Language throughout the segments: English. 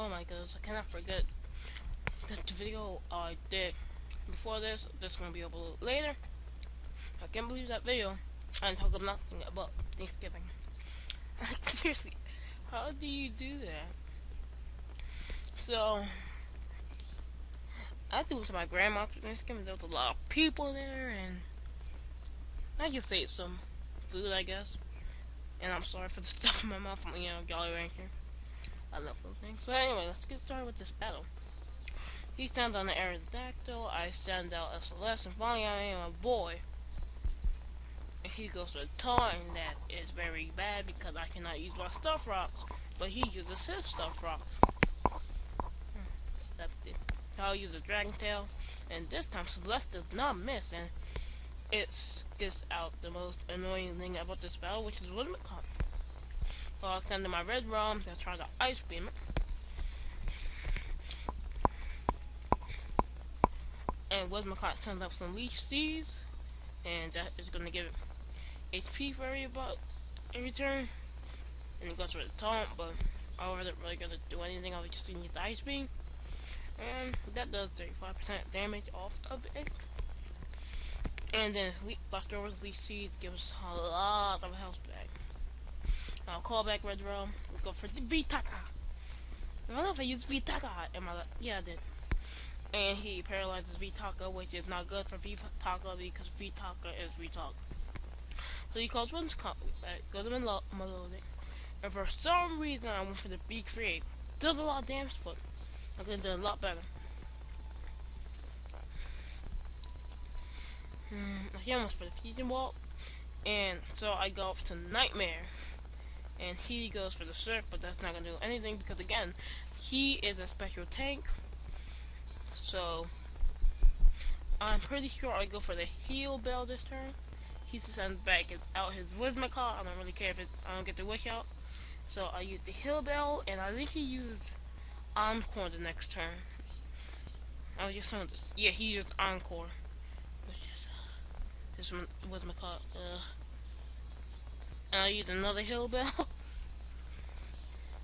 Oh my goodness, I cannot forget that the video I did before this. This is gonna be uploaded later. I can't believe that video. I talk about nothing about Thanksgiving. Like seriously, how do you do that? So I think it was my grandma's Thanksgiving. There was a lot of people there, and I just ate some food, I guess. And I'm sorry for the stuff in my mouth. I'm Jolly Rancher. I love those things. But anyway, let's get started with this battle. He stands on the Aerodactyl. I stand out as Celeste, and finally I am a boy. And he goes for a taunt, and that is very bad because I cannot use my stuff rocks, but he uses his stuff rocks. That's it. I'll use a Dragon Tail, and this time Celeste does not miss, and it gets out the most annoying thing about this battle, which is Whismicott. So I'll send in my Red Rom to try to Ice Beam it. And Whismicott sends up some Leech Seeds, and that is going to give it HP for every turn. And it goes for the taunt, but I wasn't really going to do anything. I was just going to use the Ice Beam. And that does 35% damage off of it. And then Leftovers Leech Seeds gives a lot of health back. I'll call back Red Realm. We'll go for the Vitaka. I don't know if I used Vitaka in my life. Yeah, I did. And he paralyzes Vitaka, which is not good for Vitaka because Vitaka is Vitaka. So he calls Whismicott back, goes to Melodic. And for some reason, I went for the V-Create. Does a lot of damage, but I could have done a lot better. He almost for the Fusion Walk. And so I go off to Nightmare. And he goes for the Surf, but that's not going to do anything because, again, he is a special tank. So I'm pretty sure I go for the Heal Bell this turn. He sends back out his Whismicott. I don't really care if I don't get the Wish out. So I use the Heal Bell, and I think he used Encore the next turn. I was just on this. Yeah, he used Encore, which is this Whismicott. And I use another Heal Bell.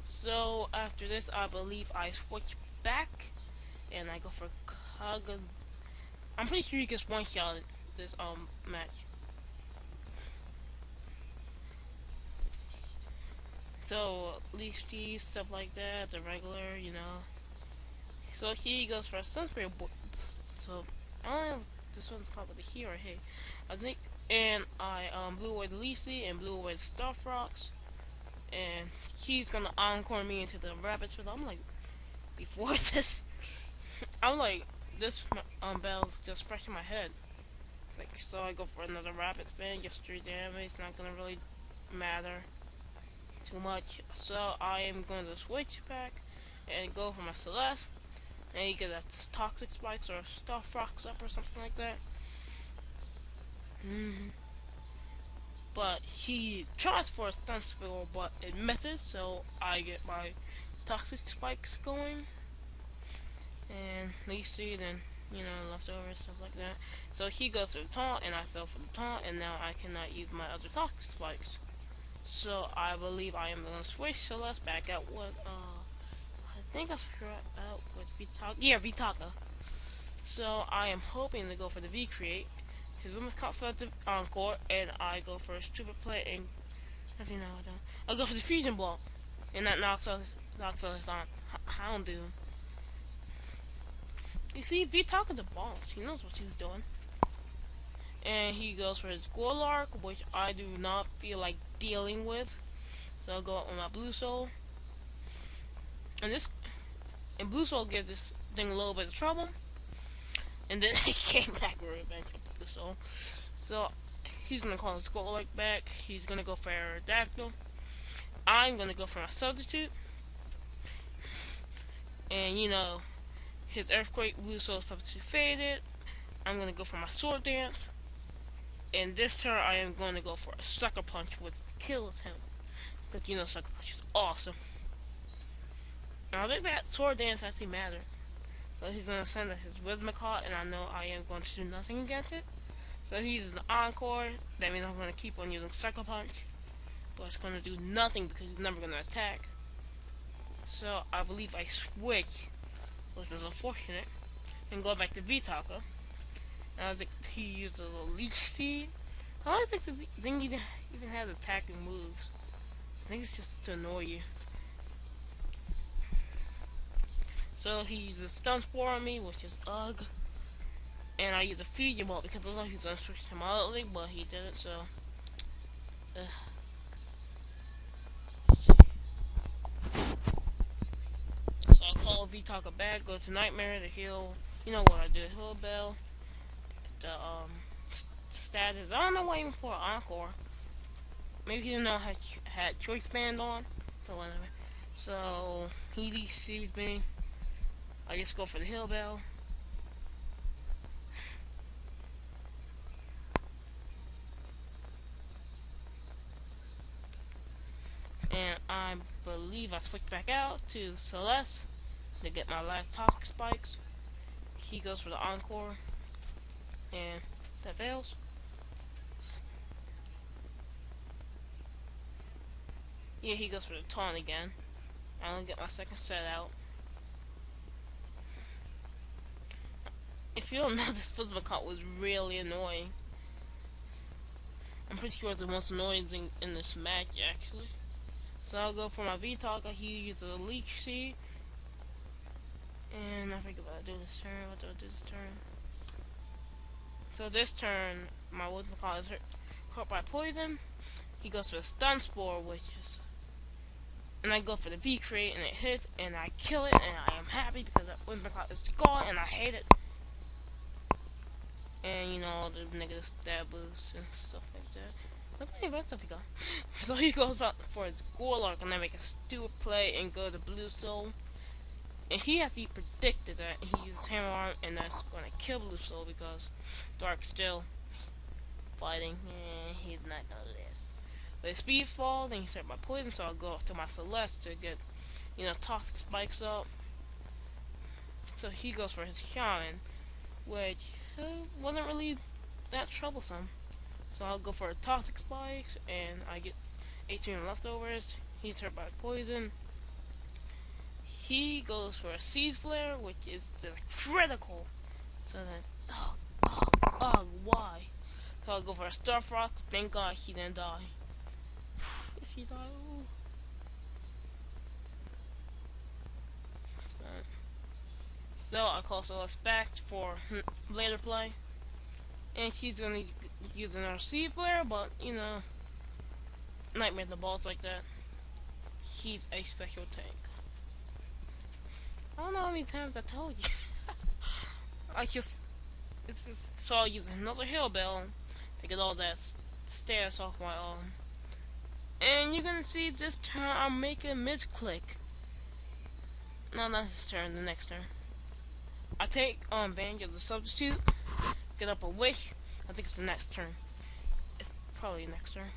So after this, I believe I switch back, and I go for Kaga. I'm pretty sure he gets one shot at this match. So Leech Seeds, stuff like that, the regular, So he goes for a Sunspray. So I don't know if this one's called with the he or hey. I think, and I blew away the Leech Seed and blew away the Stuff Rocks. And he's gonna encore me into the Rapid Spin. I'm like, before this, I'm like, this bell's just fresh in my head. Like, so I go for another Rapid Spin, just 3 damage. It's not gonna really matter too much. So I am going to switch back and go for my Celeste. And he gets Toxic Spikes or Stuff Rocks up or something like that. But he tries for a Stun Spill, but it misses, so I get my Toxic Spikes going. And Leech Seed and, leftovers, stuff like that. So he goes for the taunt, and I fell for the taunt, and now I cannot use my other Toxic Spikes. So I believe I am going to switch Celeste back out with, I think I switched out with Vitaka. Yeah, Vitaka. So I am hoping to go for the V-Create. His Whismicott fell to Encore, and I go for a stupid play, and nothing now I don't. I go for the Fusion Block, and that knocks out his Houndoom. You see, Vitaka's the boss. He knows what he's doing. And he goes for his Gorlark, which I do not feel like dealing with. So I'll go out with my Blue Soul. And Blue Soul gives this thing a little bit of trouble. And then he came back with Revenge of Blue Soul. So he's gonna call his Gorlark back. He's gonna go for Aerodactyl. I'm gonna go for my Substitute. And his Earthquake Blue Soul Substitute faded. I'm gonna go for my Sword Dance. And this turn I am going to go for a Sucker Punch, which kills him. Because Sucker Punch is awesome. And I think that Sword Dance actually matters. So he's going to send us his Whismicott, and I know I am going to do nothing against it. So he uses an Encore. That means I'm going to keep on using Sucker Punch. But it's going to do nothing because he's never going to attack. So I believe I switch, which is unfortunate, and go back to Vitaka. And I think he uses a leech seed. I don't think the thing even has attacking moves. I think it's just to annoy you. So he uses Stun Spore on me, which is ugh. And I use a Fusion Bolt because I thought he was going to switch him out, but he didn't, so. Ugh. So I'll call Vitaka back, go to Nightmare to heal. You know what I do, heal Bell. The status. I don't know why even for an Encore. Maybe he didn't know I had Choice Band on. But whatever. So he sees me. I just go for the heal Bell. And I believe I switch back out to Celeste to get my last Toxic Spikes. He goes for the Encore. And that fails. Yeah, he goes for the taunt again. I only get my second set out. If you don't know, this Whismicott was really annoying. I'm pretty sure it's the most annoying thing in this match, actually. So I'll go for my Vitaka. He uses a Leech Seed. And I forget what I do this turn. What do I do this turn? So this turn, my Whismicott is hurt by poison. He goes for the Stun Spore, which is... And I go for the V-Crate, and it hits, and I kill it, and I am happy because that Whismicott is gone, and I hate it. And, you know, the negative stab boosts and stuff like that. Look at the stuff he got. So he goes out for his Gorlark, and I make a stupid play and go to Blue Soul. And he actually predicted that he uses Hammer Arm, and that's going to kill Blue Soul because Dark's still fighting, and he's not going to live. But his speed falls, and he's hurt by poison, so I'll go off to my Celeste to get, you know, Toxic Spikes up. So he goes for his Shaman, which wasn't really that troublesome. So I'll go for a Toxic Spikes, and I get 18 leftovers. He's hurt by poison. He goes for a Siege Flare, which is the critical. So that's why? So I'll go for a Starfrost. Thank God he didn't die. If he died, ooh. So I call Celeste back for later play. And she's gonna use another Sea Flare, but you know, Nightmare the boss like that. He's a special tank. I don't know how many times I told you. So I'll use another Heal Bell to get all that stairs off my arm. And you're gonna see this turn I'm making misclick. No, not this turn, the next turn. I take Banjo as a substitute, get up a wish. I think it's the next turn. It's probably the next turn.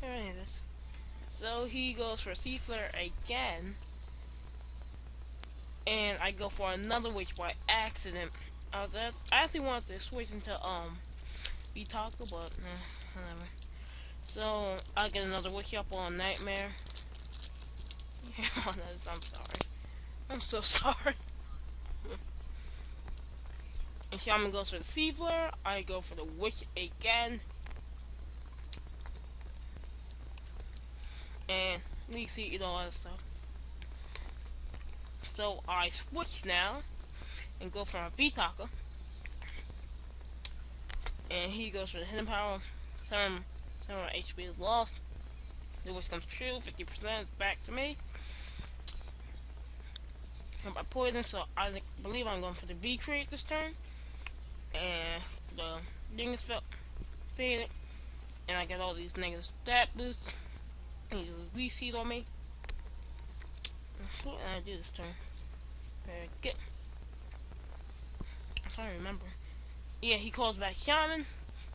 Here it is. So he goes for a Sea Flare again. And I go for another wish by accident. I actually wanted to switch into Vitaka, but whatever. So I get another wish up on Nightmare. I'm sorry. I'm so sorry. And Shaman goes for the Sea Flare. I go for the wish again. And we see, you know, all that stuff. So I switch now and go for a Vitaka. And he goes for the Hidden Power. 7 HP is lost. The wish comes true. 50% is back to me. And by poison, so I believe I'm going for the V-Crate this turn. And the Dingus faded. And I get all these negative stat boosts. He uses these seeds on me. What did I do this turn? Get. I'm trying to remember. Yeah, he calls back Shaman.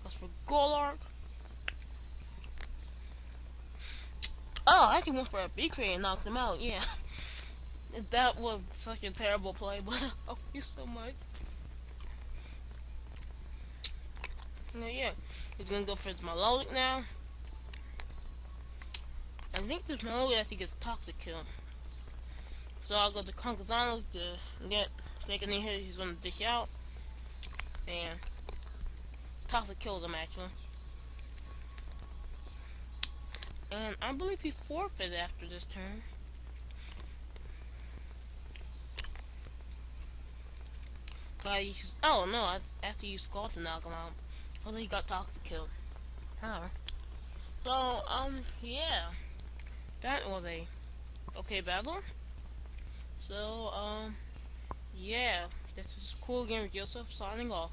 Goes for Gorlark. Oh, I actually went for a V-Crate and knocked him out. Yeah. That was such a terrible play, but oh, you so much. Yeah, he's gonna go for his melodic now. I think this melodic actually gets toxic kill. So I'll go to Concazanos to take any hit he's gonna dish out. And toxic kills him actually. And I believe he forfeited after this turn. But oh no, I actually used Skull to knock him out. Although he got toxic killed. However. So, yeah. That was a okay battle. So, yeah. This is Coolgamerjoseph signing off.